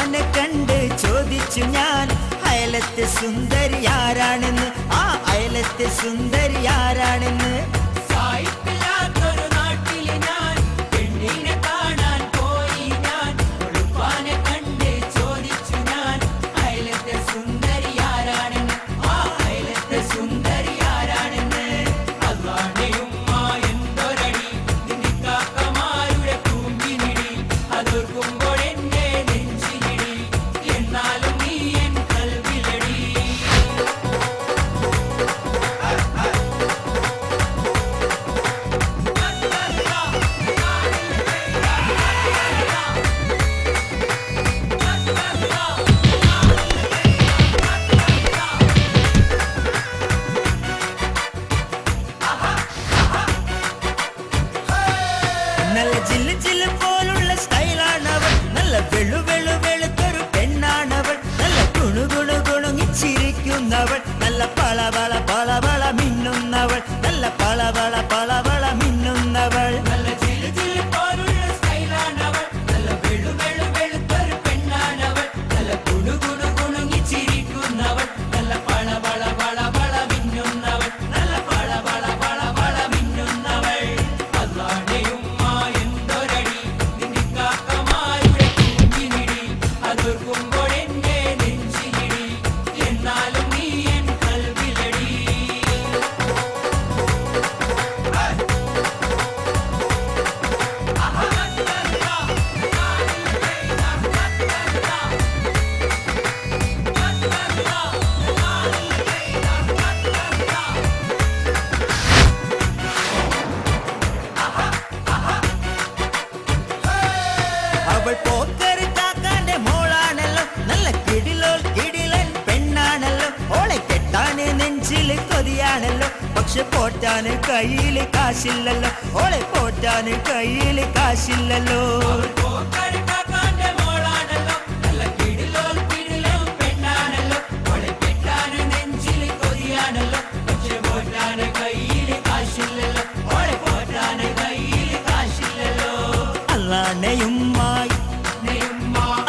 ഉപ്പാനെ കണ്ട് ചോദിച്ചു ഞാൻ, അയലത്തെ സുന്ദരി ആരാണെന്ന്, ആ അയലത്തെ സുന്ദരി ആരാണെന്ന്. സായിപ്പില്ലാത്തൊരു നാട്ടില് ഞാൻ പെണ്ണിനെ കാണാൻ പോയി. ഞാൻ ഉപ്പാനെ കണ്ട് ചോദിച്ചു ഞാൻ, അയലത്തെ സുന്ദരി ആരാണെന്ന്, ആ അയലത്തെ സുന്ദരി ആരാണെന്ന്. അല്ലാഹുമ്മ എന്തൊരടി നിന്നിക്കാക്കമാരുടെ കൂമ്പിനിടി, അതോർക്കുമ്പോഴെന്റെ നെഞ്ചിനിടി, എന്നാലും നീ എൻ കൽവിലടി. നല്ല ജില്ല് ജില്ല് പോലുള്ള സ്റ്റൈലാണവൾ, നല്ല വെളു വെളു വെളുത്തൊരു പെണ്ണാണവൾ, നല്ല കുണു കുണു കുണുങ്ങിച്ചിരിക്കുന്നവൾ, നല്ല പളവള പളവള മിന്നുന്നവൾ, നല്ല പളവള പളവള മിന്നുന്നവൾ. നല്ല ജില് ജില് പോലുള്ള സ്റ്റൈലാണവൾ, നല്ല വെളു വെളു വെളുത്തൊരു പെണ്ണാണവൾ, നല്ല കുണു കുണു കുണുങ്ങിച്ചിരിക്കുന്നവൾ, നല്ല പള പള പള പള മിന്നുന്നവൾ, നല്ല പള പള പള പള മിന്നുന്നവൾ. അല്ലാഹുമ്മ എന്തൊരടി നിന്നിക്കാക്കമാരുടെ കൂമ്പിനിടി, അതോർക്കുമ്പോഴെന്റെ നെഞ്ചിനിടി, എന്നാലും നീ എൻ കൽവിലടി. അവൾ പോക്കര് കാക്കാന്റെ മോളാണല്ലോ, നല്ല കിടിലോൾ കിടിലൻ പെണ്ണാണല്ലോ, ഓളെ കെട്ടാന് നെഞ്ചില് കൊതിയാണല്ലോ, പക്ഷെ പോറ്റാന് കയ്യില് കാശില്ലല്ലോ, ഓളെ പോറ്റാന് കയ്യില് കാശില്ലല്ലോ. പോക്കര് കാക്കാന്റെ മോളാണല്ലോ, നല്ല കിടിലോൾ കിടിലൻ പെണ്ണാണല്ലോ, ഓളെ കെട്ടാന് നെഞ്ചില് കൊതിയാണല്ലോ, പക്ഷെ പോറ്റാന് കയ്യില് കാശില്ലല്ലോ, ഓളെ പോറ്റാന് കയ്യില് കാശില്ലല്ലോ. അല്ലാണയുമ്മായി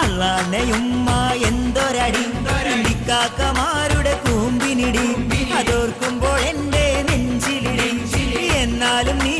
അല്ലാണയുമ്മ എന്തൊരടി കാക്കമാരുടെ കൂമ്പിനിടി, അതോർക്കുമ്പോൾ എന്റെ നെഞ്ചിലിടി, എന്നാലും നീ